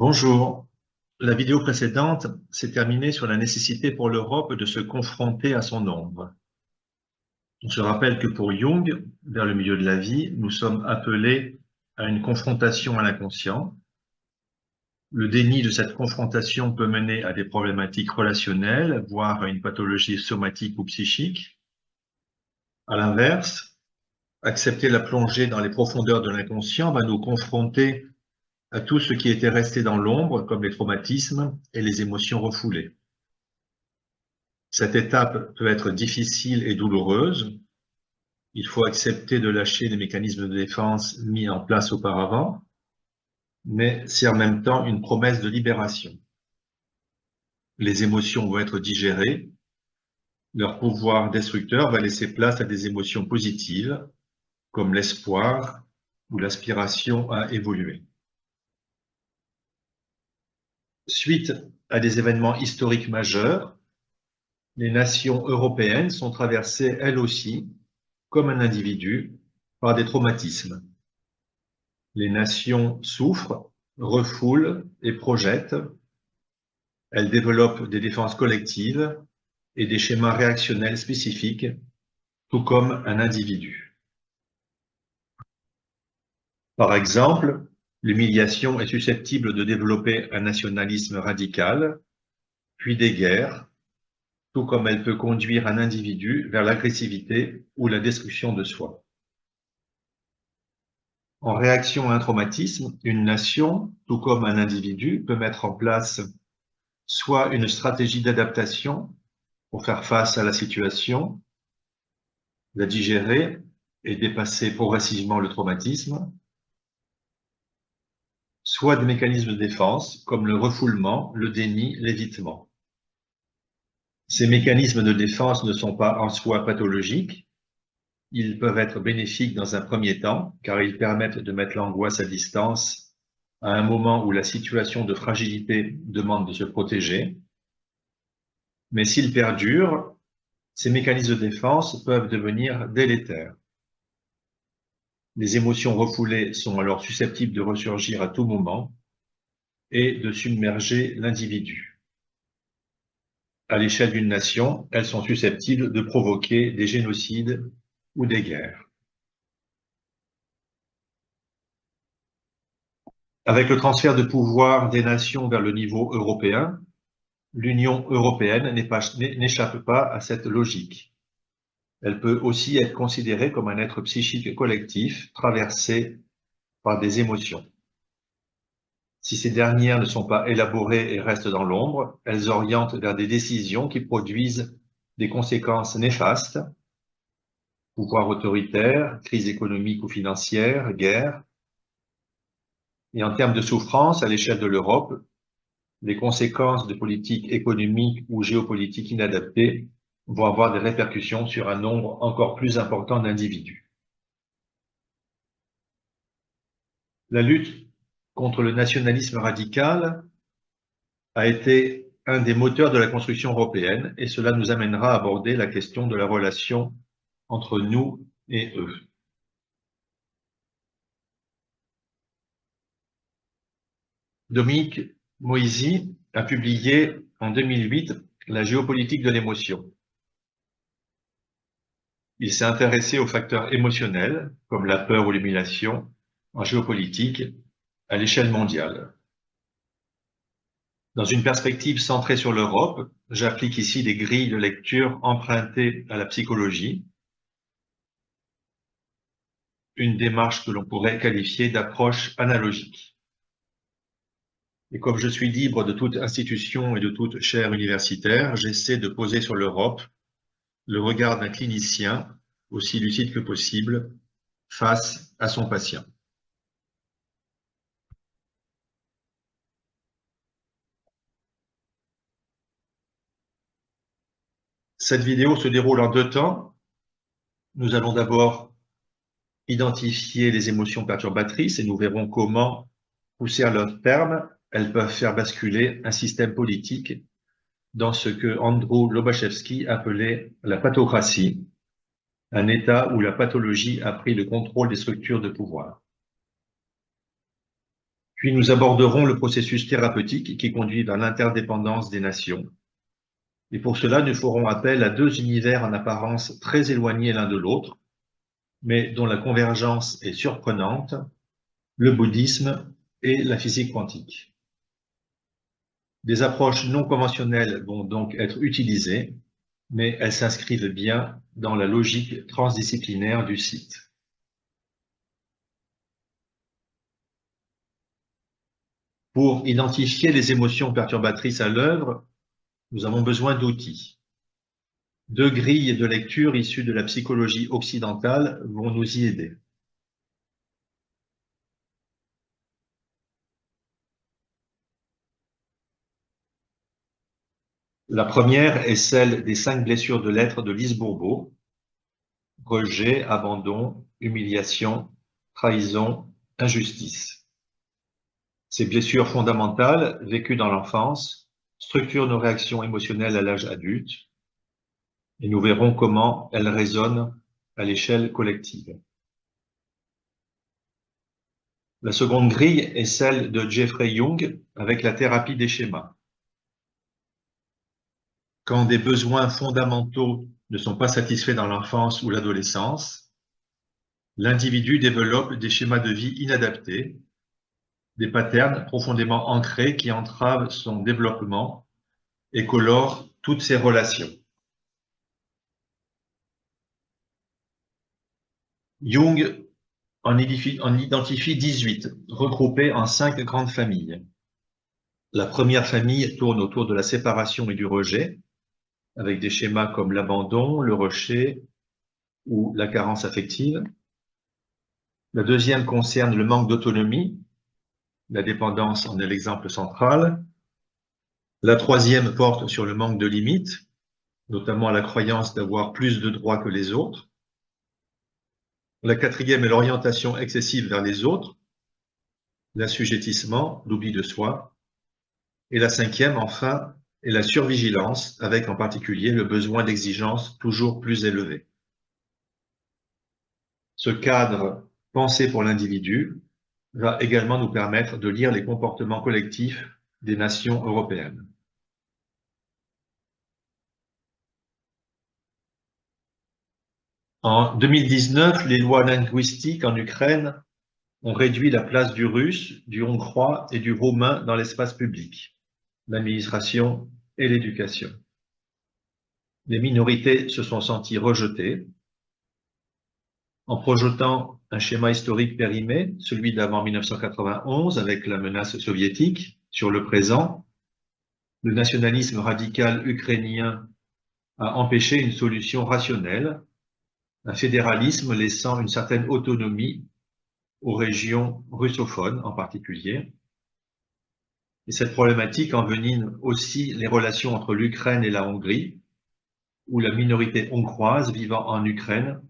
Bonjour. La vidéo précédente s'est terminée sur la nécessité pour l'Europe de se confronter à son ombre. On se rappelle que pour Jung, vers le milieu de la vie, nous sommes appelés à une confrontation à l'inconscient. Le déni de cette confrontation peut mener à des problématiques relationnelles, voire à une pathologie somatique ou psychique. À l'inverse, accepter la plongée dans les profondeurs de l'inconscient va nous confronter à tout ce qui était resté dans l'ombre, comme les traumatismes et les émotions refoulées. Cette étape peut être difficile et douloureuse. Il faut accepter de lâcher les mécanismes de défense mis en place auparavant, mais c'est en même temps une promesse de libération. Les émotions vont être digérées, leur pouvoir destructeur va laisser place à des émotions positives, comme l'espoir ou l'aspiration à évoluer. Suite à des événements historiques majeurs, les nations européennes sont traversées, elles aussi, comme un individu, par des traumatismes. Les nations souffrent, refoulent et projettent. Elles développent des défenses collectives et des schémas réactionnels spécifiques, tout comme un individu. Par exemple, l'humiliation est susceptible de développer un nationalisme radical, puis des guerres, tout comme elle peut conduire un individu vers l'agressivité ou la destruction de soi. En réaction à un traumatisme, une nation, tout comme un individu, peut mettre en place soit une stratégie d'adaptation pour faire face à la situation, la digérer et dépasser progressivement le traumatisme, soit des mécanismes de défense comme le refoulement, le déni, l'évitement. Ces mécanismes de défense ne sont pas en soi pathologiques. Ils peuvent être bénéfiques dans un premier temps, car ils permettent de mettre l'angoisse à distance à un moment où la situation de fragilité demande de se protéger. Mais s'ils perdurent, ces mécanismes de défense peuvent devenir délétères. Les émotions refoulées sont alors susceptibles de ressurgir à tout moment et de submerger l'individu. À l'échelle d'une nation, elles sont susceptibles de provoquer des génocides ou des guerres. Avec le transfert de pouvoir des nations vers le niveau européen, l'Union européenne n'échappe pas à cette logique. Elle peut aussi être considérée comme un être psychique collectif traversé par des émotions. Si ces dernières ne sont pas élaborées et restent dans l'ombre, elles orientent vers des décisions qui produisent des conséquences néfastes, pouvoir autoritaire, crise économique ou financière, guerre. Et en termes de souffrance, à l'échelle de l'Europe, les conséquences de politiques économiques ou géopolitiques inadaptées vont avoir des répercussions sur un nombre encore plus important d'individus. La lutte contre le nationalisme radical a été un des moteurs de la construction européenne et cela nous amènera à aborder la question de la relation entre nous et eux. Dominique Moisy a publié en 2008 La géopolitique de l'émotion. Il s'est intéressé aux facteurs émotionnels, comme la peur ou l'humiliation, en géopolitique, à l'échelle mondiale. Dans une perspective centrée sur l'Europe, j'applique ici des grilles de lecture empruntées à la psychologie, une démarche que l'on pourrait qualifier d'approche analogique. Et comme je suis libre de toute institution et de toute chaire universitaire, j'essaie de poser sur l'Europe le regard d'un clinicien, aussi lucide que possible, face à son patient. Cette vidéo se déroule en deux temps. Nous allons d'abord identifier les émotions perturbatrices et nous verrons comment, poussées à leur terme, elles peuvent faire basculer un système politique dans ce que Andrew Lobachevsky appelait la pathocratie, un état où la pathologie a pris le contrôle des structures de pouvoir. Puis nous aborderons le processus thérapeutique qui conduit vers l'interdépendance des nations. Et pour cela, nous ferons appel à deux univers en apparence très éloignés l'un de l'autre, mais dont la convergence est surprenante, le bouddhisme et la physique quantique. Des approches non conventionnelles vont donc être utilisées, mais elles s'inscrivent bien dans la logique transdisciplinaire du site. Pour identifier les émotions perturbatrices à l'œuvre, nous avons besoin d'outils. Deux grilles de lecture issues de la psychologie occidentale vont nous y aider. La première est celle des 5 blessures de l'être de Lise Bourbeau: rejet, abandon, humiliation, trahison, injustice. Ces blessures fondamentales, vécues dans l'enfance, structurent nos réactions émotionnelles à l'âge adulte, et nous verrons comment elles résonnent à l'échelle collective. La seconde grille est celle de Jeffrey Young avec la thérapie des schémas. Quand des besoins fondamentaux ne sont pas satisfaits dans l'enfance ou l'adolescence, l'individu développe des schémas de vie inadaptés, des patterns profondément ancrés qui entravent son développement et colorent toutes ses relations. Jung en identifie 18, regroupés en 5 grandes familles. La première famille tourne autour de la séparation et du rejet, avec des schémas comme l'abandon, le rejet ou la carence affective. La deuxième concerne le manque d'autonomie, la dépendance en est l'exemple central. La troisième porte sur le manque de limites, notamment la croyance d'avoir plus de droits que les autres. La quatrième est l'orientation excessive vers les autres, l'assujettissement, l'oubli de soi. Et la cinquième, enfin, est la survigilance, avec en particulier le besoin d'exigence toujours plus élevé. Ce cadre pensé pour l'individu va également nous permettre de lire les comportements collectifs des nations européennes. En 2019, les lois linguistiques en Ukraine ont réduit la place du russe, du hongrois et du roumain dans l'espace public, l'administration et l'éducation. Les minorités se sont senties rejetées. En projetant un schéma historique périmé, celui d'avant 1991 avec la menace soviétique, sur le présent, le nationalisme radical ukrainien a empêché une solution rationnelle, un fédéralisme laissant une certaine autonomie aux régions russophones en particulier. Et cette problématique envenime aussi les relations entre l'Ukraine et la Hongrie, où la minorité hongroise vivant en Ukraine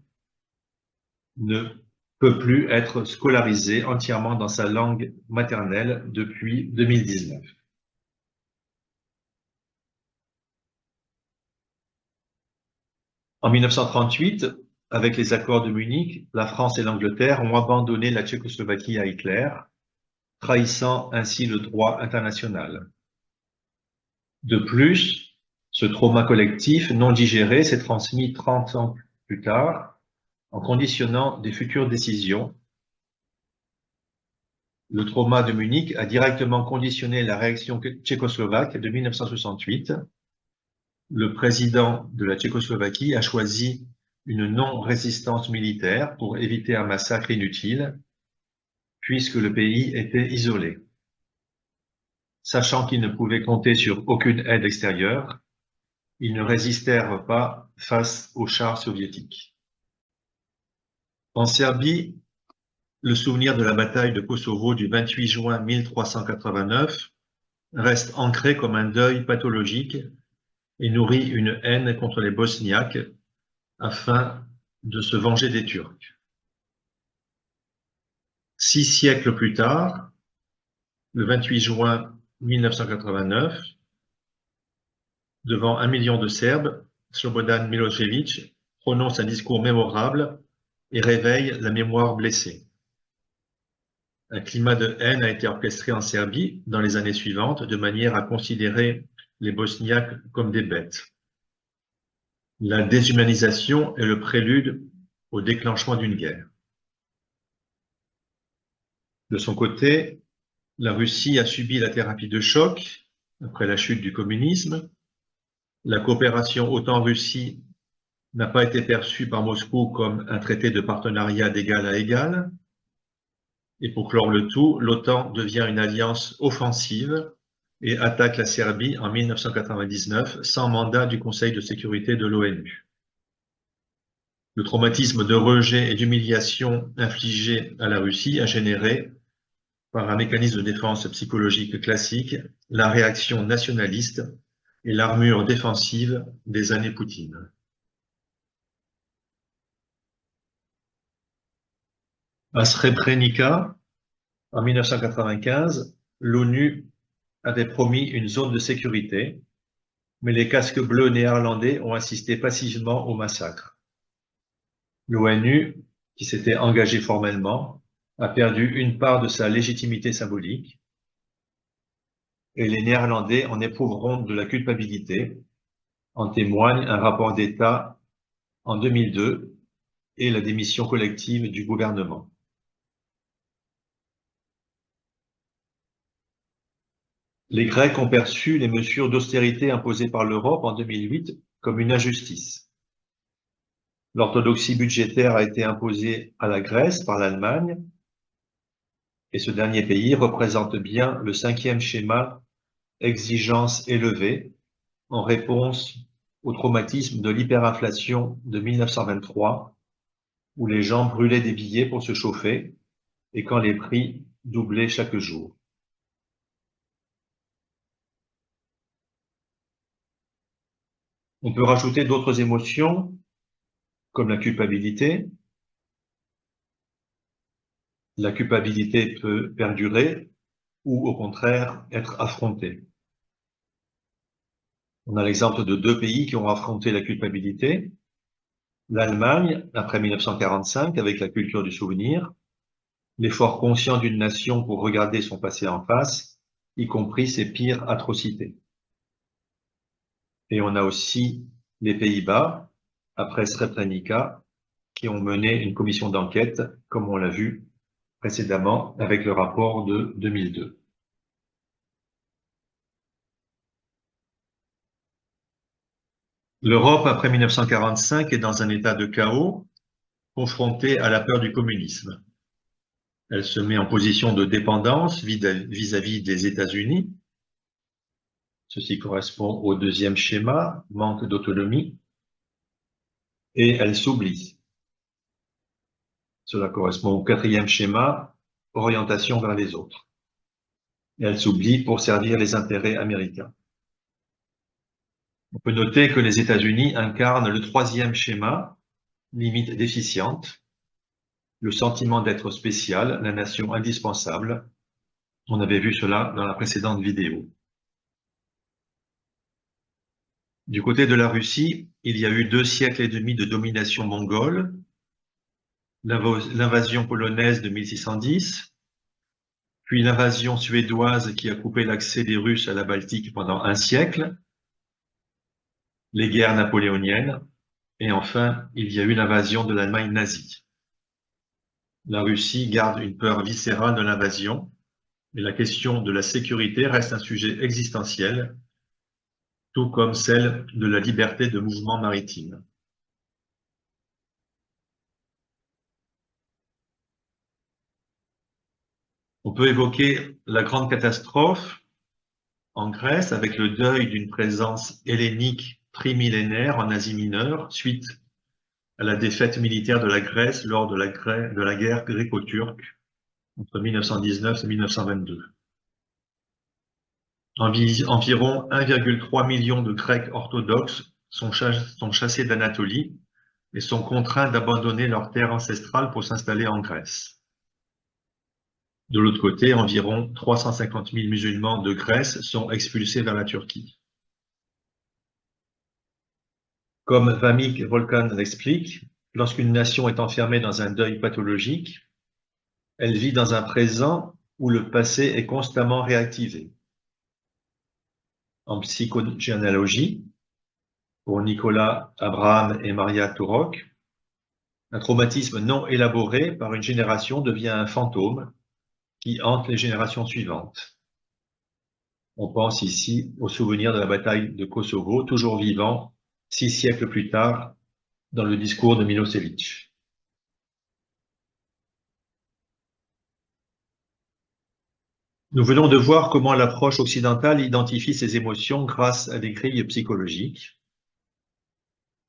ne peut plus être scolarisée entièrement dans sa langue maternelle depuis 2019. En 1938, avec les accords de Munich, la France et l'Angleterre ont abandonné la Tchécoslovaquie à Hitler, trahissant ainsi le droit international. De plus, ce trauma collectif non digéré s'est transmis 30 ans plus tard en conditionnant des futures décisions. Le trauma de Munich a directement conditionné la réaction tchécoslovaque de 1968. Le président de la Tchécoslovaquie a choisi une non-résistance militaire pour éviter un massacre inutile, puisque le pays était isolé. Sachant qu'ils ne pouvaient compter sur aucune aide extérieure, ils ne résistèrent pas face aux chars soviétiques. En Serbie, le souvenir de la bataille de Kosovo du 28 juin 1389 reste ancré comme un deuil pathologique et nourrit une haine contre les Bosniaques afin de se venger des Turcs. 6 siècles plus tard, le 28 juin 1989, devant 1 million de Serbes, Slobodan Milošević prononce un discours mémorable et réveille la mémoire blessée. Un climat de haine a été orchestré en Serbie dans les années suivantes de manière à considérer les Bosniaques comme des bêtes. La déshumanisation est le prélude au déclenchement d'une guerre. De son côté, la Russie a subi la thérapie de choc après la chute du communisme. La coopération OTAN-Russie n'a pas été perçue par Moscou comme un traité de partenariat d'égal à égal. Et pour clore le tout, l'OTAN devient une alliance offensive et attaque la Serbie en 1999 sans mandat du Conseil de sécurité de l'ONU. Le traumatisme de rejet et d'humiliation infligé à la Russie a généré, par un mécanisme de défense psychologique classique, la réaction nationaliste et l'armure défensive des années Poutine. À Srebrenica, en 1995, l'ONU avait promis une zone de sécurité, mais les casques bleus néerlandais ont assisté passivement au massacre. L'ONU, qui s'était engagée formellement, a perdu une part de sa légitimité symbolique, et les Néerlandais en éprouveront de la culpabilité. En témoigne un rapport d'État en 2002 et la démission collective du gouvernement. Les Grecs ont perçu les mesures d'austérité imposées par l'Europe en 2008 comme une injustice. L'orthodoxie budgétaire a été imposée à la Grèce par l'Allemagne, et ce dernier pays représente bien le 5e schéma exigence élevée en réponse au traumatisme de l'hyperinflation de 1923, où les gens brûlaient des billets pour se chauffer et quand les prix doublaient chaque jour. On peut rajouter d'autres émotions, comme la culpabilité. La culpabilité peut perdurer ou au contraire être affrontée. On a l'exemple de deux pays qui ont affronté la culpabilité. L'Allemagne, après 1945, avec la culture du souvenir, l'effort conscient d'une nation pour regarder son passé en face, y compris ses pires atrocités. Et on a aussi les Pays-Bas, après Srebrenica, qui ont mené une commission d'enquête, comme on l'a vu précédemment avec le rapport de 2002. L'Europe, après 1945, est dans un état de chaos, confrontée à la peur du communisme. Elle se met en position de dépendance vis-à-vis des États-Unis. Ceci correspond au deuxième schéma, manque d'autonomie. Et elle s'oublie. Cela correspond au quatrième schéma, orientation vers les autres. Et elle s'oublie pour servir les intérêts américains. On peut noter que les États-Unis incarnent le troisième schéma, limite déficiente, le sentiment d'être spécial, la nation indispensable. On avait vu cela dans la précédente vidéo. Du côté de la Russie, il y a eu 2 siècles et demi de domination mongole, l'invasion polonaise de 1610, puis l'invasion suédoise qui a coupé l'accès des Russes à la Baltique pendant 1 siècle, les guerres napoléoniennes, et enfin, il y a eu l'invasion de l'Allemagne nazie. La Russie garde une peur viscérale de l'invasion, mais la question de la sécurité reste un sujet existentiel, tout comme celle de la liberté de mouvement maritime. On peut évoquer la grande catastrophe en Grèce avec le deuil d'une présence hellénique trimillénaire en Asie mineure suite à la défaite militaire de la Grèce lors de la guerre gréco-turque entre 1919 et 1922. Environ 1,3 million de Grecs orthodoxes sont chassés d'Anatolie et sont contraints d'abandonner leur terre ancestrale pour s'installer en Grèce. De l'autre côté, environ 350 000 musulmans de Grèce sont expulsés vers la Turquie. Comme Vamik Volkan l'explique, lorsqu'une nation est enfermée dans un deuil pathologique, Elle vit dans un présent où le passé est constamment réactivé. En psychogénéalogie, pour Nicolas Abraham et Maria Turok, un traumatisme non élaboré par une génération devient un fantôme qui hante les générations suivantes. On pense ici au souvenir de la bataille de Kosovo, toujours vivant 6 siècles plus tard dans le discours de Milosevic. Nous venons de voir comment l'approche occidentale identifie ces émotions grâce à des grilles psychologiques,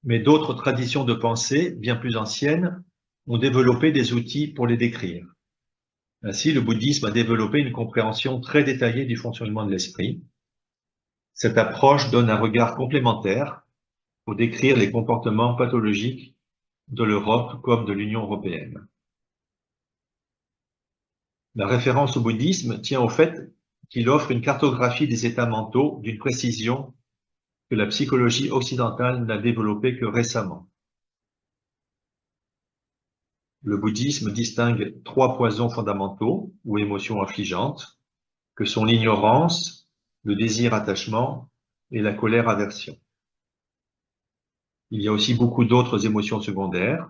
mais d'autres traditions de pensée, bien plus anciennes, ont développé des outils pour les décrire. Ainsi, le bouddhisme a développé une compréhension très détaillée du fonctionnement de l'esprit. Cette approche donne un regard complémentaire pour décrire les comportements pathologiques de l'Europe comme de l'Union européenne. La référence au bouddhisme tient au fait qu'il offre une cartographie des états mentaux d'une précision que la psychologie occidentale n'a développée que récemment. Le bouddhisme distingue 3 poisons fondamentaux ou émotions affligeantes, que sont l'ignorance, le désir-attachement et la colère-aversion. Il y a aussi beaucoup d'autres émotions secondaires.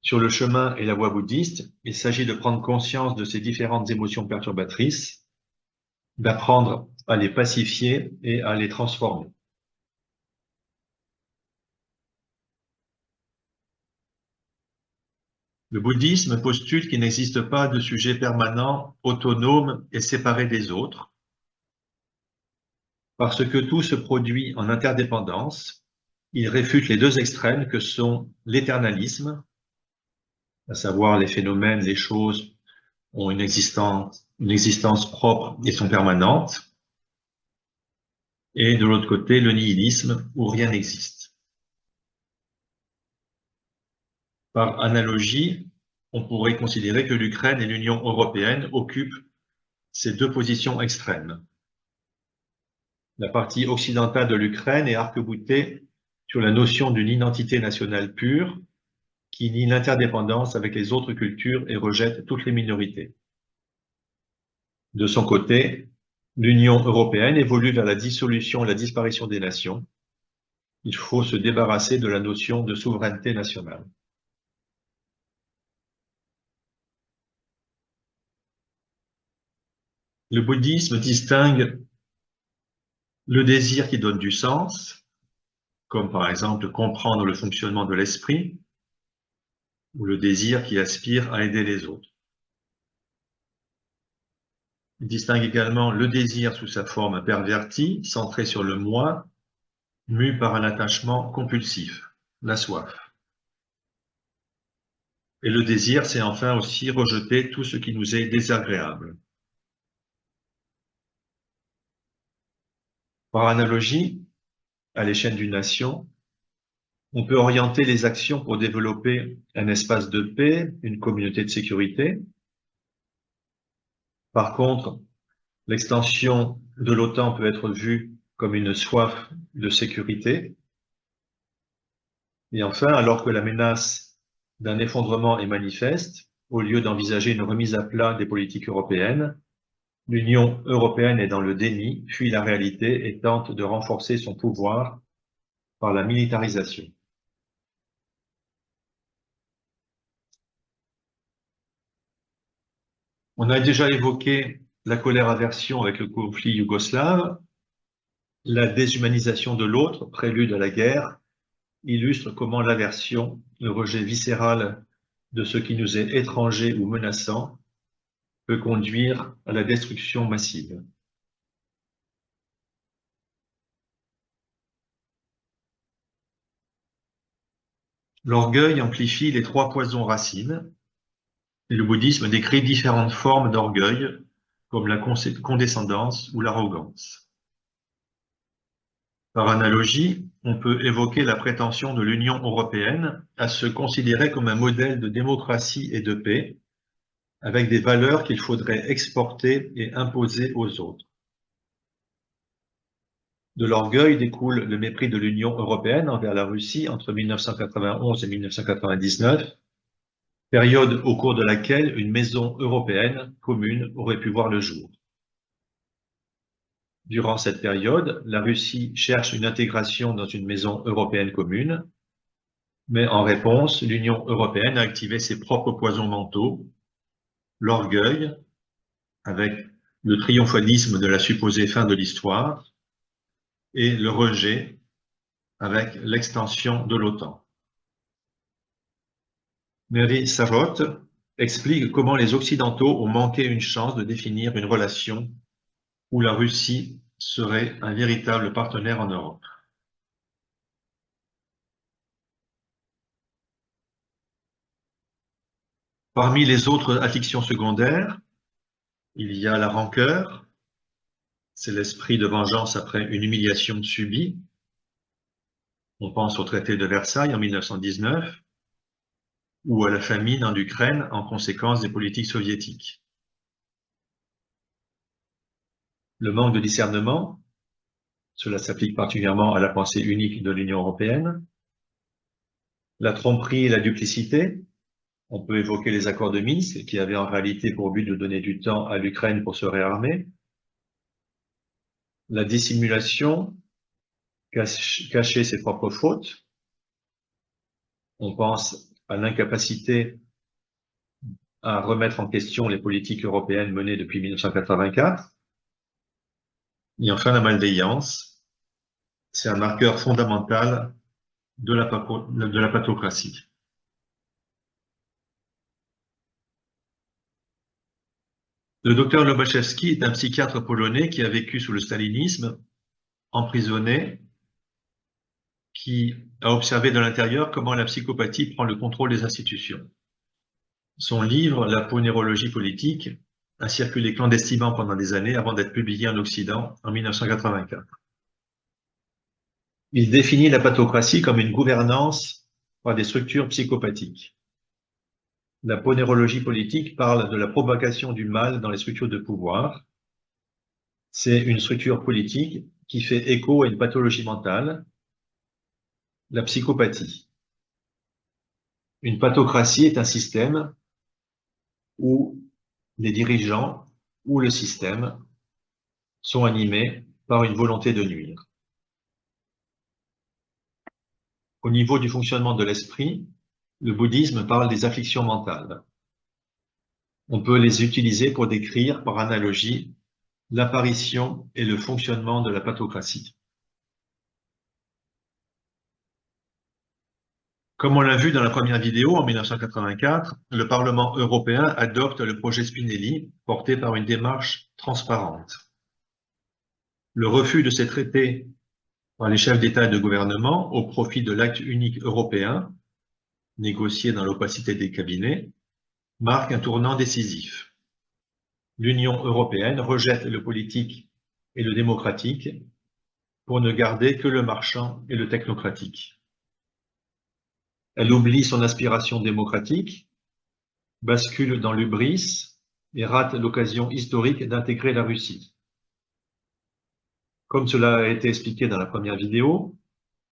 Sur le chemin et la voie bouddhiste, il s'agit de prendre conscience de ces différentes émotions perturbatrices, d'apprendre à les pacifier et à les transformer. Le bouddhisme postule qu'il n'existe pas de sujet permanent, autonome et séparé des autres, parce que tout se produit en interdépendance. Il réfute les deux extrêmes que sont l'éternalisme, à savoir les phénomènes, les choses ont une existence propre et sont permanentes, et de l'autre côté, le nihilisme, où rien n'existe. Par analogie, on pourrait considérer que l'Ukraine et l'Union européenne occupent ces deux positions extrêmes. La partie occidentale de l'Ukraine est arc-boutée sur la notion d'une identité nationale pure qui nie l'interdépendance avec les autres cultures et rejette toutes les minorités. De son côté, l'Union européenne évolue vers la dissolution et la disparition des nations. Il faut se débarrasser de la notion de souveraineté nationale. Le bouddhisme distingue le désir qui donne du sens, comme par exemple comprendre le fonctionnement de l'esprit, ou le désir qui aspire à aider les autres. Il distingue également le désir sous sa forme pervertie, centré sur le moi, mu par un attachement compulsif, la soif. Et le désir, c'est enfin aussi rejeter tout ce qui nous est désagréable. Par analogie, à l'échelle d'une nation, on peut orienter les actions pour développer un espace de paix, une communauté de sécurité. Par contre, l'extension de l'OTAN peut être vue comme une soif de sécurité. Et enfin, alors que la menace d'un effondrement est manifeste, au lieu d'envisager une remise à plat des politiques européennes, l'Union européenne est dans le déni, fuit la réalité et tente de renforcer son pouvoir par la militarisation. On a déjà évoqué la colère-aversion avec le conflit yougoslave. La déshumanisation de l'autre, prélude à la guerre, illustre comment l'aversion, le rejet viscéral de ce qui nous est étranger ou menaçant, peut conduire à la destruction massive. L'orgueil amplifie les 3 poisons racines, et le bouddhisme décrit différentes formes d'orgueil, comme la condescendance ou l'arrogance. Par analogie, on peut évoquer la prétention de l'Union européenne à se considérer comme un modèle de démocratie et de paix, avec des valeurs qu'il faudrait exporter et imposer aux autres. De l'orgueil découle le mépris de l'Union européenne envers la Russie entre 1991 et 1999, période au cours de laquelle une maison européenne commune aurait pu voir le jour. Durant cette période, la Russie cherche une intégration dans une maison européenne commune, mais en réponse, l'Union européenne a activé ses propres poisons mentaux, l'orgueil, avec le triomphalisme de la supposée fin de l'histoire, et le rejet, avec l'extension de l'OTAN. Mary Savotte explique comment les Occidentaux ont manqué une chance de définir une relation où la Russie serait un véritable partenaire en Europe. Parmi les autres afflictions secondaires, il y a la rancœur, c'est l'esprit de vengeance après une humiliation subie. On pense au traité de Versailles en 1919 ou à la famine en Ukraine en conséquence des politiques soviétiques. Le manque de discernement, cela s'applique particulièrement à la pensée unique de l'Union européenne. La tromperie et la duplicité, on peut évoquer les accords de Minsk qui avaient en réalité pour but de donner du temps à l'Ukraine pour se réarmer. La dissimulation, cacher ses propres fautes. On pense à l'incapacité à remettre en question les politiques européennes menées depuis 1984. Et enfin, la malveillance, c'est un marqueur fondamental de la pathocratie. Le docteur Lobachevski est un psychiatre polonais qui a vécu sous le stalinisme, emprisonné, qui a observé de l'intérieur comment la psychopathie prend le contrôle des institutions. Son livre, La ponérologie politique, a circulé clandestinement pendant des années avant d'être publié en Occident en 1984. Il définit la pathocratie comme une gouvernance par des structures psychopathiques. La ponérologie politique parle de la provocation du mal dans les structures de pouvoir. C'est une structure politique qui fait écho à une pathologie mentale, la psychopathie. Une pathocratie est un système où les dirigeants ou le système sont animés par une volonté de nuire. Au niveau du fonctionnement de l'esprit, le bouddhisme parle des afflictions mentales. On peut les utiliser pour décrire, par analogie, l'apparition et le fonctionnement de la pathocratie. Comme on l'a vu dans la première vidéo, en 1984, le Parlement européen adopte le projet Spinelli, porté par une démarche transparente. Le refus de ces traités par les chefs d'État et de gouvernement au profit de l'acte unique européen, négocié dans l'opacité des cabinets, marque un tournant décisif. L'Union européenne rejette le politique et le démocratique pour ne garder que le marchand et le technocratique. Elle oublie son aspiration démocratique, bascule dans l'hubris et rate l'occasion historique d'intégrer la Russie. Comme cela a été expliqué dans la première vidéo,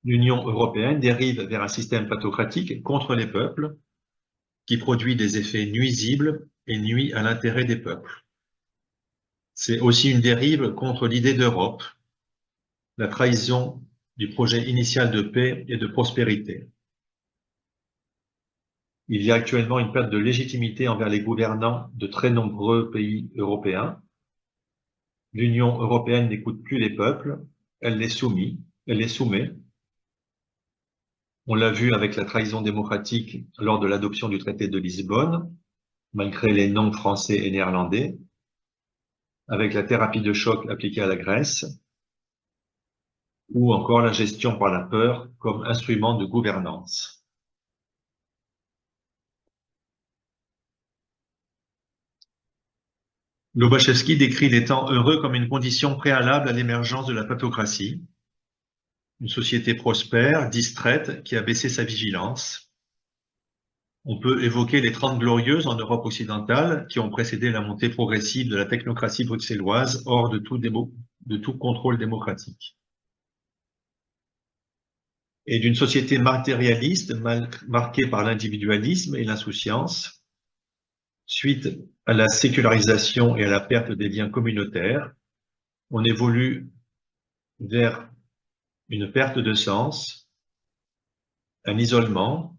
l'Union européenne dérive vers un système pathocratique contre les peuples qui produit des effets nuisibles et nuit à l'intérêt des peuples. C'est aussi une dérive contre l'idée d'Europe, la trahison du projet initial de paix et de prospérité. Il y a actuellement une perte de légitimité envers les gouvernants de très nombreux pays européens. L'Union européenne n'écoute plus les peuples, elle les soumet. On l'a vu avec la trahison démocratique lors de l'adoption du traité de Lisbonne, malgré les noms français et néerlandais, avec la thérapie de choc appliquée à la Grèce, ou encore la gestion par la peur comme instrument de gouvernance. Lobachevski décrit les temps heureux comme une condition préalable à l'émergence de la pathocratie, une société prospère, distraite, qui a baissé sa vigilance. On peut évoquer les 30 glorieuses en Europe occidentale qui ont précédé la montée progressive de la technocratie bruxelloise hors de tout contrôle démocratique. et d'une société matérialiste marquée par l'individualisme et l'insouciance, suite à la sécularisation et à la perte des liens communautaires, on évolue vers une perte de sens, un isolement,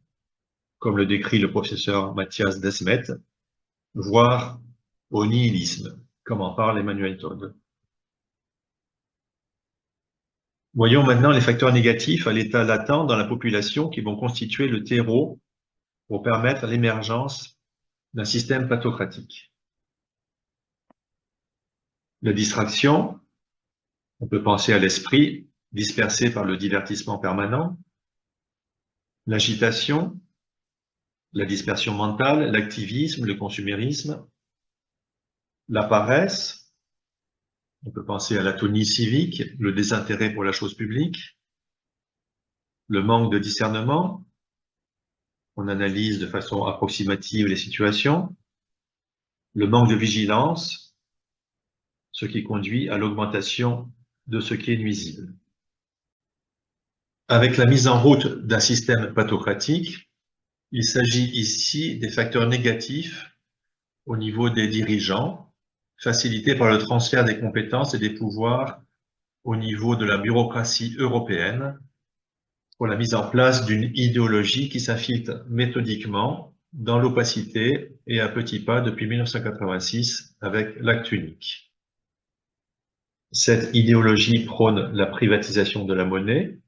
comme le décrit le professeur Matthias Desmet, voire au nihilisme, comme en parle Emmanuel Todd. Voyons maintenant les facteurs négatifs à l'état latent dans la population qui vont constituer le terreau pour permettre l'émergence d'un système pathocratique. La distraction, on peut penser à l'esprit dispersé par le divertissement permanent, l'agitation, la dispersion mentale, l'activisme, le consumérisme, la paresse, on peut penser à l'atonie civique, le désintérêt pour la chose publique, le manque de discernement, on analyse de façon approximative les situations, le manque de vigilance, ce qui conduit à l'augmentation de ce qui est nuisible. Avec la mise en route d'un système pathocratique, il s'agit ici des facteurs négatifs au niveau des dirigeants, facilités par le transfert des compétences et des pouvoirs au niveau de la bureaucratie européenne pour la mise en place d'une idéologie qui s'infiltre méthodiquement dans l'opacité et à petits pas depuis 1986 avec l'acte unique. Cette idéologie prône la privatisation de la monnaie,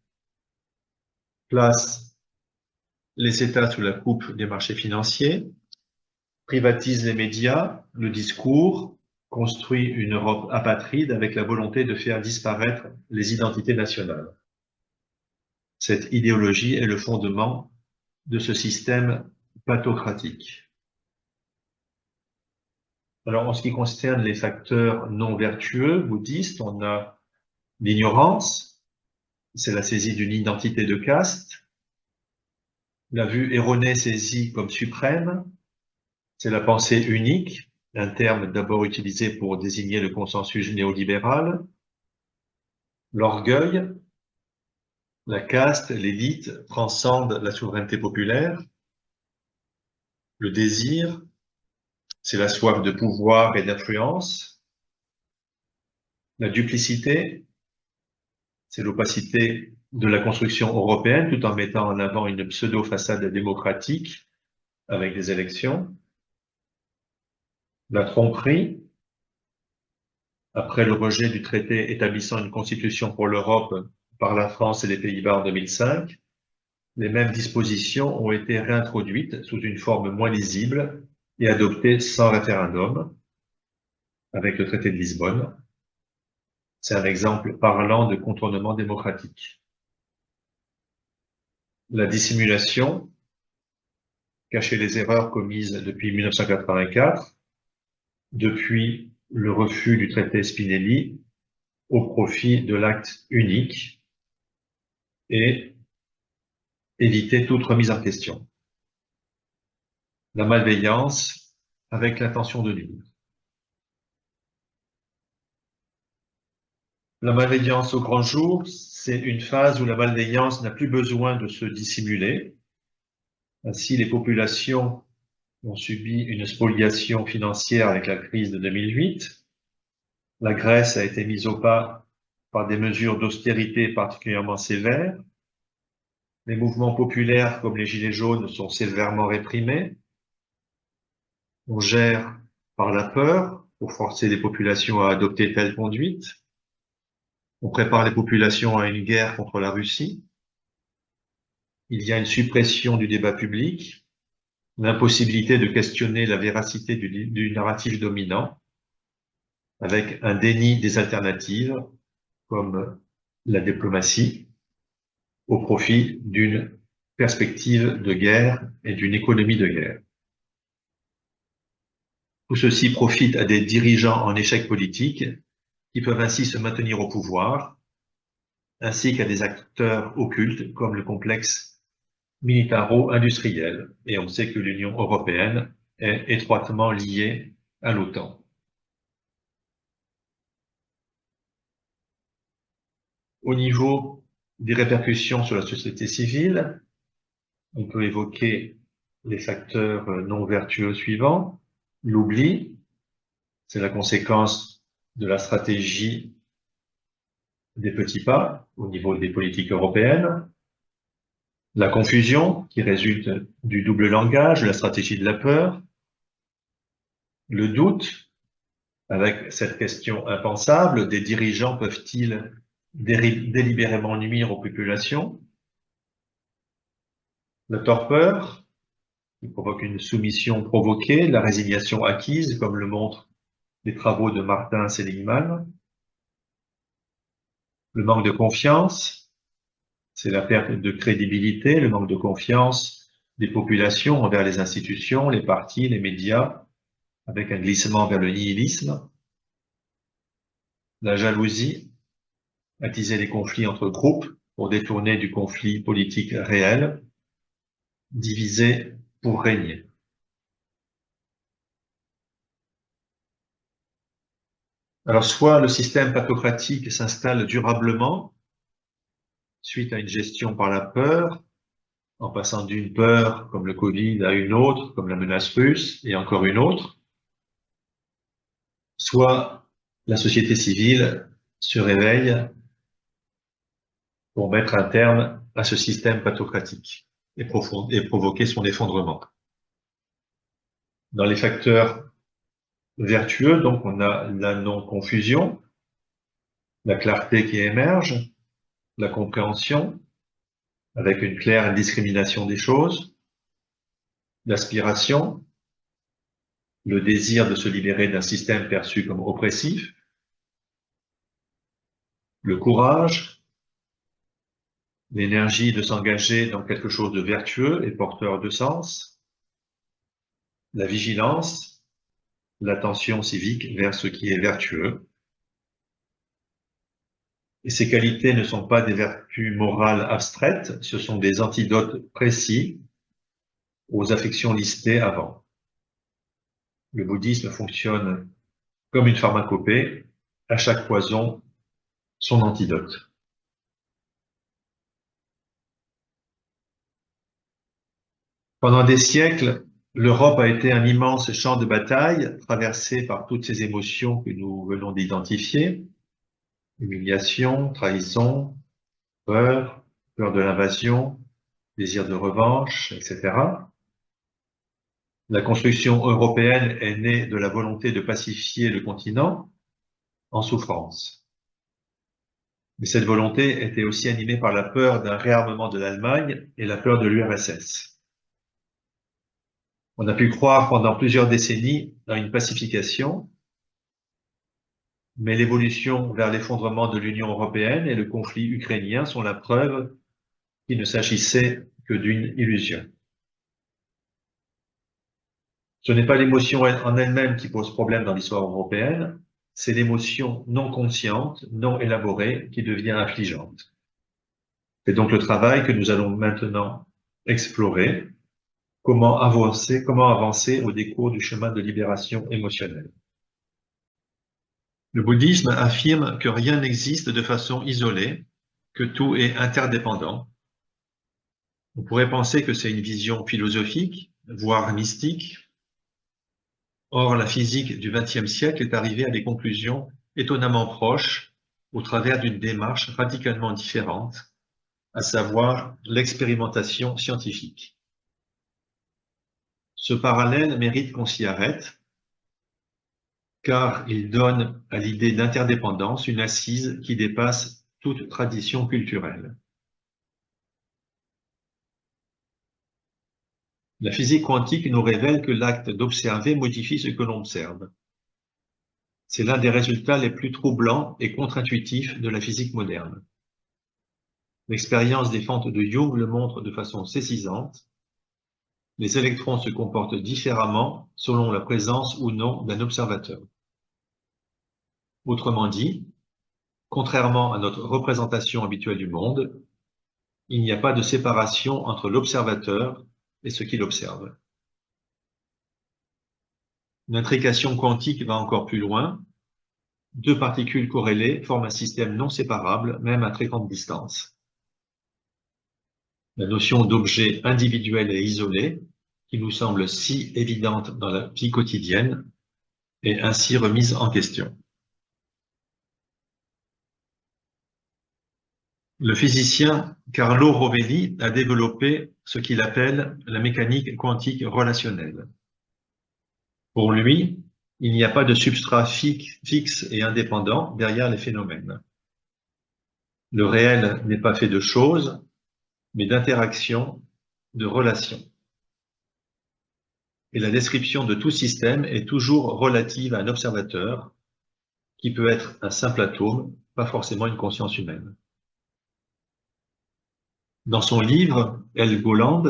place les États sous la coupe des marchés financiers, privatise les médias, le discours, construit une Europe apatride avec la volonté de faire disparaître les identités nationales. Cette idéologie est le fondement de ce système pathocratique. Alors, en ce qui concerne les facteurs non vertueux bouddhistes, on a l'ignorance, c'est la saisie d'une identité de caste, la vue erronée saisie comme suprême, c'est la pensée unique, un terme d'abord utilisé pour désigner le consensus néolibéral, l'orgueil, la caste, l'élite transcendent la souveraineté populaire, le désir, c'est la soif de pouvoir et d'influence, la duplicité, c'est l'opacité de la construction européenne tout en mettant en avant une pseudo-façade démocratique avec des élections, la tromperie, après le rejet du traité établissant une constitution pour l'Europe par la France et les Pays-Bas en 2005, les mêmes dispositions ont été réintroduites sous une forme moins lisible et adoptées sans référendum avec le traité de Lisbonne. C'est un exemple parlant de contournement démocratique. La dissimulation, cacher les erreurs commises depuis 1984, depuis le refus du traité Spinelli au profit de l'acte unique et éviter toute remise en question. La malveillance avec l'intention de nuire. La malveillance au grand jour, c'est une phase où la malveillance n'a plus besoin de se dissimuler. Ainsi, les populations ont subi une spoliation financière avec la crise de 2008. La Grèce a été mise au pas par des mesures d'austérité particulièrement sévères. Les mouvements populaires comme les Gilets jaunes sont sévèrement réprimés. On gère par la peur pour forcer les populations à adopter telle conduite. On prépare les populations à une guerre contre la Russie. Il y a une suppression du débat public, l'impossibilité de questionner la véracité du narratif dominant, avec un déni des alternatives, comme la diplomatie, au profit d'une perspective de guerre et d'une économie de guerre. Tout ceci profite à des dirigeants en échec politique qui peuvent ainsi se maintenir au pouvoir, ainsi qu'à des acteurs occultes comme le complexe militaro-industriel. Et on sait que l'Union européenne est étroitement liée à l'OTAN. Au niveau des répercussions sur la société civile. On peut évoquer les facteurs non vertueux suivants. L'oubli, c'est la conséquence de la stratégie des petits pas au niveau des politiques européennes. La confusion, qui résulte du double langage, de la stratégie de la peur. Le doute, avec cette question impensable, des dirigeants peuvent-ils délibérément nuire aux populations? La torpeur, qui provoque une soumission provoquée, la résignation acquise, comme le montrent les travaux de Martin Seligman. Le manque de confiance, c'est la perte de crédibilité, le manque de confiance des populations envers les institutions, les partis, les médias, avec un glissement vers le nihilisme. La jalousie, attiser les conflits entre groupes pour détourner du conflit politique réel, diviser pour régner. Alors, soit le système pathocratique s'installe durablement suite à une gestion par la peur, en passant d'une peur comme le Covid à une autre, comme la menace russe, et encore une autre, soit la société civile se réveille pour mettre un terme à ce système pathocratique et provoquer son effondrement. Dans les facteurs vertueux, donc, on a la non-confusion, la clarté qui émerge, la compréhension, avec une claire discrimination des choses, l'aspiration, le désir de se libérer d'un système perçu comme oppressif, le courage, l'énergie de s'engager dans quelque chose de vertueux et porteur de sens, la vigilance, l'attention civique vers ce qui est vertueux. Et ces qualités ne sont pas des vertus morales abstraites, ce sont des antidotes précis aux affections listées avant. Le bouddhisme fonctionne comme une pharmacopée, à chaque poison, son antidote. Pendant des siècles, l'Europe a été un immense champ de bataille, traversé par toutes ces émotions que nous venons d'identifier: humiliation, trahison, peur, peur de l'invasion, désir de revanche, etc. La construction européenne est née de la volonté de pacifier le continent en souffrance. Mais cette volonté était aussi animée par la peur d'un réarmement de l'Allemagne et la peur de l'URSS. On a pu croire pendant plusieurs décennies à une pacification, mais l'évolution vers l'effondrement de l'Union européenne et le conflit ukrainien sont la preuve qu'il ne s'agissait que d'une illusion. Ce n'est pas l'émotion en elle-même qui pose problème dans l'histoire européenne, c'est l'émotion non consciente, non élaborée, qui devient affligeante. C'est donc le travail que nous allons maintenant explorer: comment avancer au décours du chemin de libération émotionnelle. Le bouddhisme affirme que rien n'existe de façon isolée, que tout est interdépendant. On pourrait penser que c'est une vision philosophique, voire mystique. Or, la physique du XXe siècle est arrivée à des conclusions étonnamment proches au travers d'une démarche radicalement différente, à savoir l'expérimentation scientifique. Ce parallèle mérite qu'on s'y arrête, car il donne à l'idée d'interdépendance une assise qui dépasse toute tradition culturelle. La physique quantique nous révèle que l'acte d'observer modifie ce que l'on observe. C'est l'un des résultats les plus troublants et contre-intuitifs de la physique moderne. L'expérience des fentes de Young le montre de façon saisissante. Les électrons se comportent différemment selon la présence ou non d'un observateur. Autrement dit, contrairement à notre représentation habituelle du monde, il n'y a pas de séparation entre l'observateur et ce qu'il observe. L'intrication quantique va encore plus loin. Deux particules corrélées forment un système non séparable, même à très grande distance. La notion d'objet individuel et isolé, qui nous semble si évidente dans la vie quotidienne, est ainsi remise en question. Le physicien Carlo Rovelli a développé ce qu'il appelle la mécanique quantique relationnelle. Pour lui, il n'y a pas de substrat fixe et indépendant derrière les phénomènes. Le réel n'est pas fait de choses, mais d'interactions, de relations. Et la description de tout système est toujours relative à un observateur, qui peut être un simple atome, pas forcément une conscience humaine. Dans son livre Helgoland,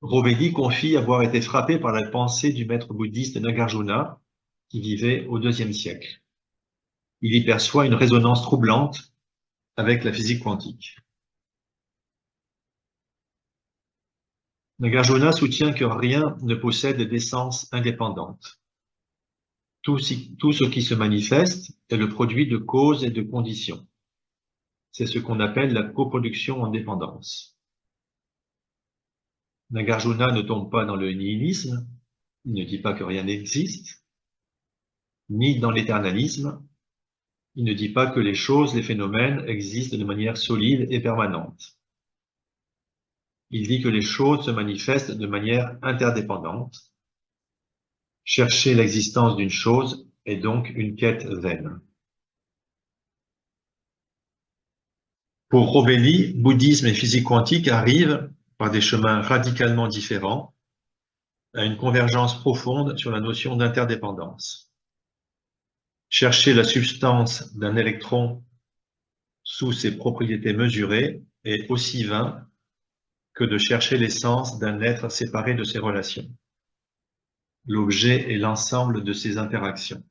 Rovelli confie avoir été frappé par la pensée du maître bouddhiste Nagarjuna, qui vivait au IIe siècle. Il y perçoit une résonance troublante avec la physique quantique. Nagarjuna soutient que rien ne possède d'essence indépendante. Tout ce qui se manifeste est le produit de causes et de conditions. C'est ce qu'on appelle la coproduction en dépendance. Nagarjuna ne tombe pas dans le nihilisme, il ne dit pas que rien n'existe, ni dans l'éternalisme, il ne dit pas que les choses, les phénomènes existent de manière solide et permanente. Il dit que les choses se manifestent de manière interdépendante. Chercher l'existence d'une chose est donc une quête vaine. Pour Rovelli, bouddhisme et physique quantique arrivent, par des chemins radicalement différents, à une convergence profonde sur la notion d'interdépendance. Chercher la substance d'un électron sous ses propriétés mesurées est aussi vain que de chercher l'essence d'un être séparé de ses relations. L'objet est l'ensemble de ses interactions.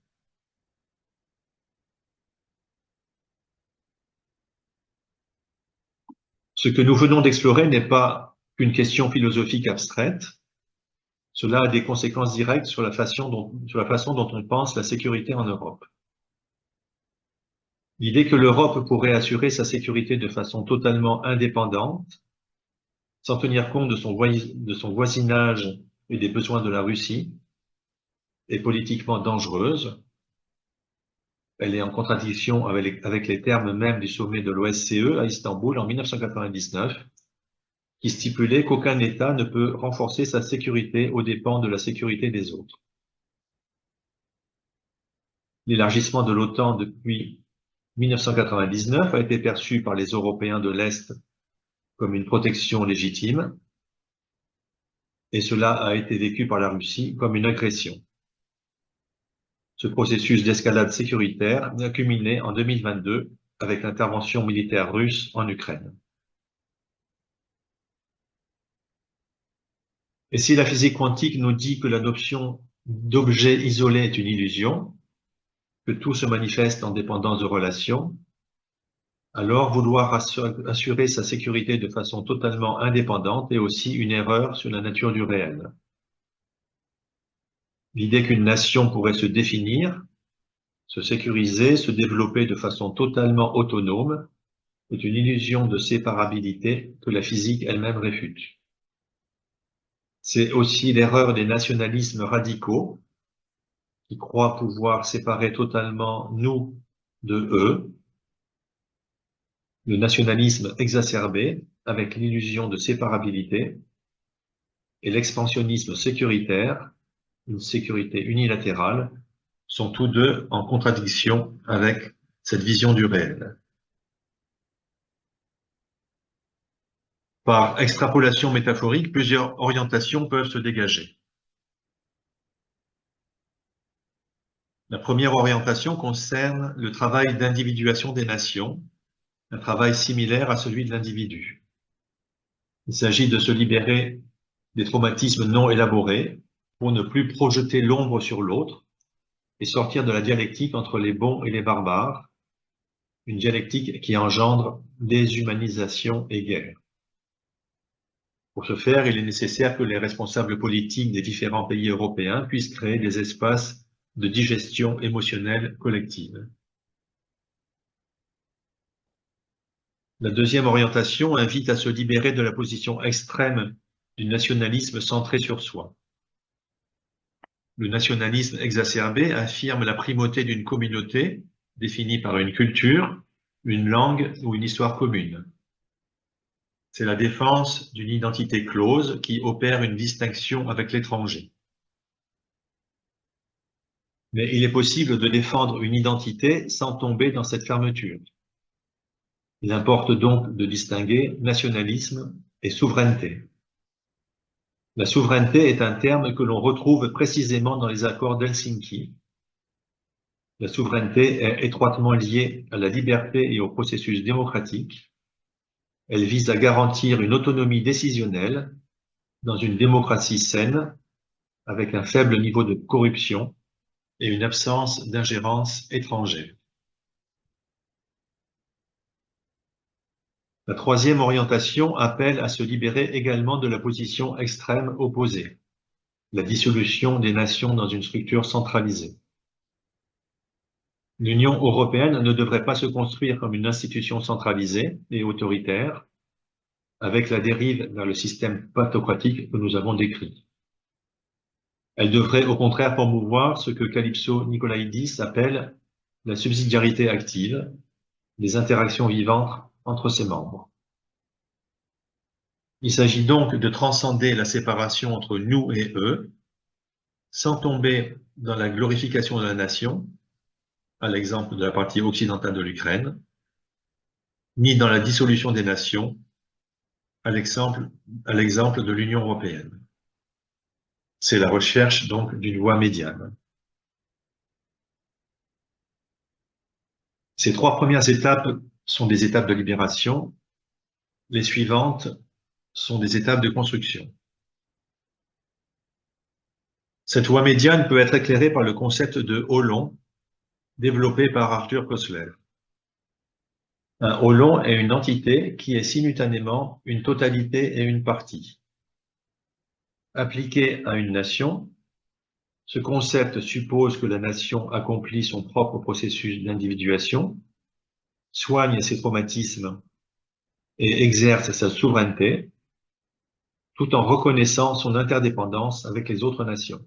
Ce que nous venons d'explorer n'est pas qu'une question philosophique abstraite. Cela a des conséquences directes sur la façon dont on pense la sécurité en Europe. L'idée que l'Europe pourrait assurer sa sécurité de façon totalement indépendante, sans tenir compte de son voisinage et des besoins de la Russie, est politiquement dangereuse. Elle est en contradiction avec les termes mêmes du sommet de l'OSCE à Istanbul en 1999, qui stipulait qu'aucun État ne peut renforcer sa sécurité aux dépens de la sécurité des autres. L'élargissement de l'OTAN depuis 1999 a été perçu par les Européens de l'Est comme une protection légitime, et cela a été vécu par la Russie comme une agression. Ce processus d'escalade sécuritaire a culminé en 2022 avec l'intervention militaire russe en Ukraine. Et si la physique quantique nous dit que la notion d'objet isolé est une illusion, que tout se manifeste en dépendance de relations, alors vouloir assurer sa sécurité de façon totalement indépendante est aussi une erreur sur la nature du réel. L'idée qu'une nation pourrait se définir, se sécuriser, se développer de façon totalement autonome est une illusion de séparabilité que la physique elle-même réfute. C'est aussi l'erreur des nationalismes radicaux qui croient pouvoir séparer totalement nous de eux, le nationalisme exacerbé avec l'illusion de séparabilité et l'expansionnisme sécuritaire, une sécurité unilatérale, sont tous deux en contradiction avec cette vision du réel. Par extrapolation métaphorique, plusieurs orientations peuvent se dégager. La première orientation concerne le travail d'individuation des nations, un travail similaire à celui de l'individu. Il s'agit de se libérer des traumatismes non élaborés pour ne plus projeter l'ombre sur l'autre et sortir de la dialectique entre les bons et les barbares, une dialectique qui engendre déshumanisation et guerre. Pour ce faire, il est nécessaire que les responsables politiques des différents pays européens puissent créer des espaces de digestion émotionnelle collective. La deuxième orientation invite à se libérer de la position extrême du nationalisme centré sur soi. Le nationalisme exacerbé affirme la primauté d'une communauté définie par une culture, une langue ou une histoire commune. C'est la défense d'une identité close qui opère une distinction avec l'étranger. Mais il est possible de défendre une identité sans tomber dans cette fermeture. Il importe donc de distinguer nationalisme et souveraineté. La souveraineté est un terme que l'on retrouve précisément dans les accords d'Helsinki. La souveraineté est étroitement liée à la liberté et au processus démocratique. Elle vise à garantir une autonomie décisionnelle dans une démocratie saine, avec un faible niveau de corruption et une absence d'ingérence étrangère. La troisième orientation appelle à se libérer également de la position extrême opposée, la dissolution des nations dans une structure centralisée. L'Union européenne ne devrait pas se construire comme une institution centralisée et autoritaire, avec la dérive vers le système pathocratique que nous avons décrit. Elle devrait au contraire promouvoir ce que Calypso Nicolaïdis appelle la subsidiarité active, des interactions vivantes entre ses membres. Il s'agit donc de transcender la séparation entre nous et eux, sans tomber dans la glorification de la nation, à l'exemple de la partie occidentale de l'Ukraine, ni dans la dissolution des nations, à l'exemple de l'Union européenne. C'est la recherche donc d'une voie médiane. Ces trois premières étapes sont des étapes de libération. Les suivantes sont des étapes de construction. Cette voie médiane peut être éclairée par le concept de holon, développé par Arthur Koestler. Un holon est une entité qui est simultanément une totalité et une partie. Appliqué à une nation, ce concept suppose que la nation accomplit son propre processus d'individuation, soigne ses traumatismes et exerce sa souveraineté, tout en reconnaissant son interdépendance avec les autres nations.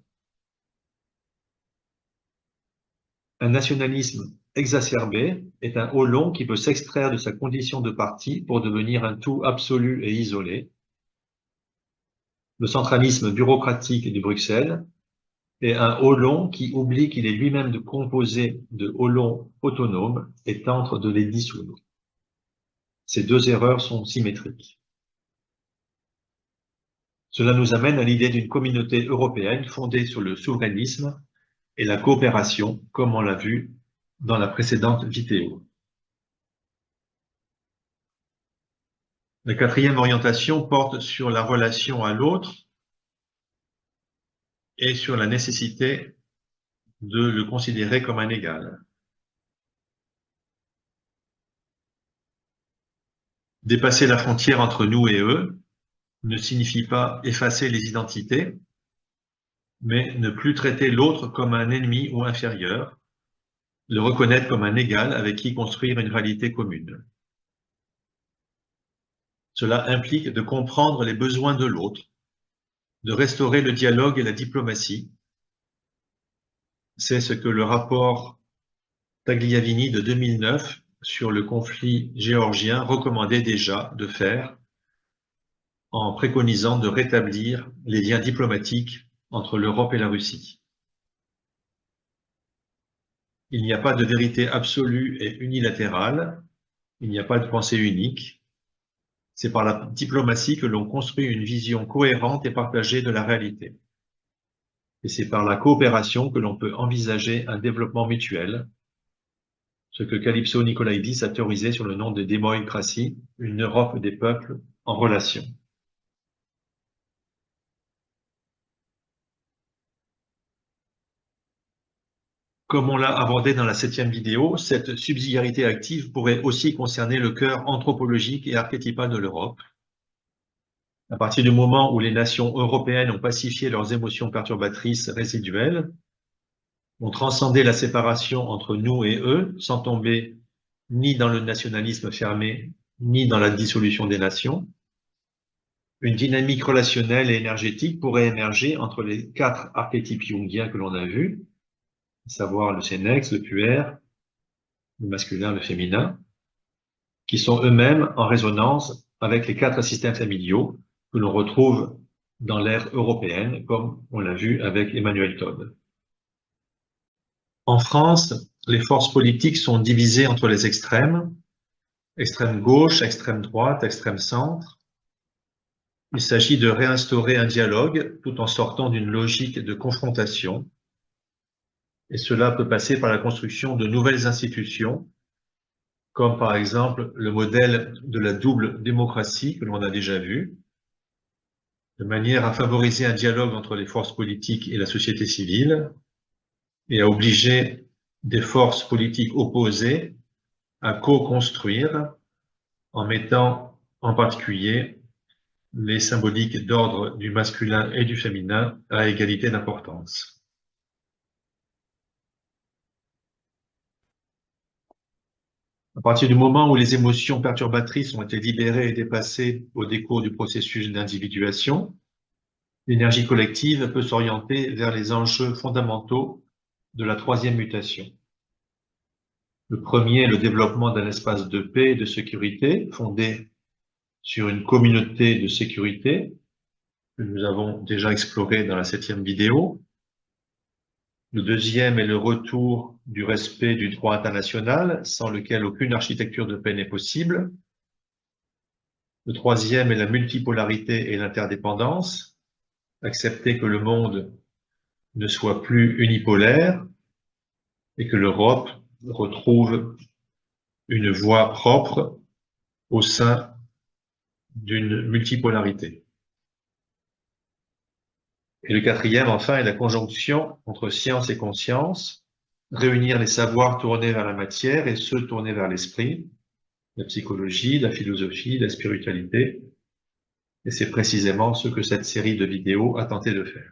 Un nationalisme exacerbé est un holon qui peut s'extraire de sa condition de partie pour devenir un tout absolu et isolé. Le centralisme bureaucratique de Bruxelles est un holon qui oublie qu'il est lui-même composé de holons autonomes et tente de les dissoudre. Ces deux erreurs sont symétriques. Cela nous amène à l'idée d'une communauté européenne fondée sur le souverainisme et la coopération, comme on l'a vu dans la précédente vidéo. La quatrième orientation porte sur la relation à l'autre et sur la nécessité de le considérer comme un égal. Dépasser la frontière entre nous et eux ne signifie pas effacer les identités, mais ne plus traiter l'autre comme un ennemi ou inférieur, le reconnaître comme un égal avec qui construire une réalité commune. Cela implique de comprendre les besoins de l'autre, de restaurer le dialogue et la diplomatie. C'est ce que le rapport Tagliavini de 2009 sur le conflit géorgien recommandait déjà de faire en préconisant de rétablir les liens diplomatiques entre l'Europe et la Russie. Il n'y a pas de vérité absolue et unilatérale, il n'y a pas de pensée unique. C'est par la diplomatie que l'on construit une vision cohérente et partagée de la réalité. Et c'est par la coopération que l'on peut envisager un développement mutuel, ce que Calypso Nicolaïdis a théorisé sur le nom de démocratie, une Europe des peuples en relation. Comme on l'a abordé dans la 7e vidéo, cette subsidiarité active pourrait aussi concerner le cœur anthropologique et archétypal de l'Europe. À partir du moment où les nations européennes ont pacifié leurs émotions perturbatrices résiduelles, ont transcendé la séparation entre nous et eux, sans tomber ni dans le nationalisme fermé, ni dans la dissolution des nations. Une dynamique relationnelle et énergétique pourrait émerger entre les 4 archétypes jungiens que l'on a vus, à savoir le sénex, le puer, le masculin, le féminin, qui sont eux-mêmes en résonance avec les 4 systèmes familiaux que l'on retrouve dans l'ère européenne, comme on l'a vu avec Emmanuel Todd. En France, les forces politiques sont divisées entre les extrême gauche, extrême droite, extrême centre. Il s'agit de réinstaurer un dialogue tout en sortant d'une logique de confrontation. Et cela peut passer par la construction de nouvelles institutions, comme par exemple le modèle de la double démocratie que l'on a déjà vu, de manière à favoriser un dialogue entre les forces politiques et la société civile, et à obliger des forces politiques opposées à co-construire en mettant en particulier les symboliques d'ordre du masculin et du féminin à égalité d'importance. À partir du moment où les émotions perturbatrices ont été libérées et dépassées au décours du processus d'individuation, l'énergie collective peut s'orienter vers les enjeux fondamentaux de la troisième mutation. Le premier est le développement d'un espace de paix et de sécurité fondé sur une communauté de sécurité que nous avons déjà exploré dans la 7e vidéo. Le deuxième est le retour du respect du droit international, sans lequel aucune architecture de paix n'est possible. Le troisième est la multipolarité et l'interdépendance, accepter que le monde ne soit plus unipolaire et que l'Europe retrouve une voie propre au sein d'une multipolarité. Et le quatrième, enfin, est la conjonction entre science et conscience, réunir les savoirs tournés vers la matière et ceux tournés vers l'esprit, la psychologie, la philosophie, la spiritualité. Et c'est précisément ce que cette série de vidéos a tenté de faire.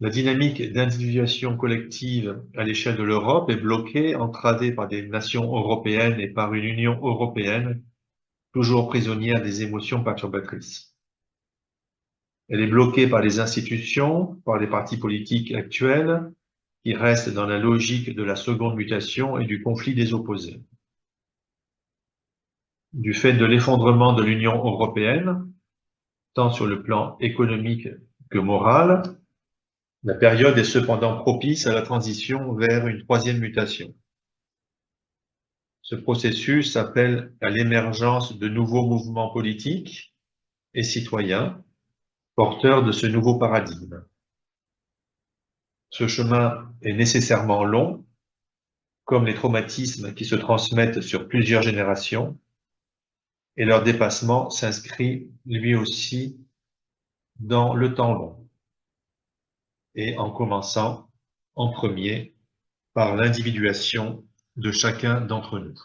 La dynamique d'individuation collective à l'échelle de l'Europe est bloquée, entravée par des nations européennes et par une Union européenne toujours prisonnière des émotions perturbatrices. Elle est bloquée par les institutions, par les partis politiques actuels, qui restent dans la logique de la seconde mutation et du conflit des opposés. Du fait de l'effondrement de l'Union européenne, tant sur le plan économique que moral, la période est cependant propice à la transition vers une troisième mutation. Ce processus appelle à l'émergence de nouveaux mouvements politiques et citoyens porteurs de ce nouveau paradigme. Ce chemin est nécessairement long, comme les traumatismes qui se transmettent sur plusieurs générations, et leur dépassement s'inscrit lui aussi dans le temps long, et en commençant en premier par l'individuation de chacun d'entre nous.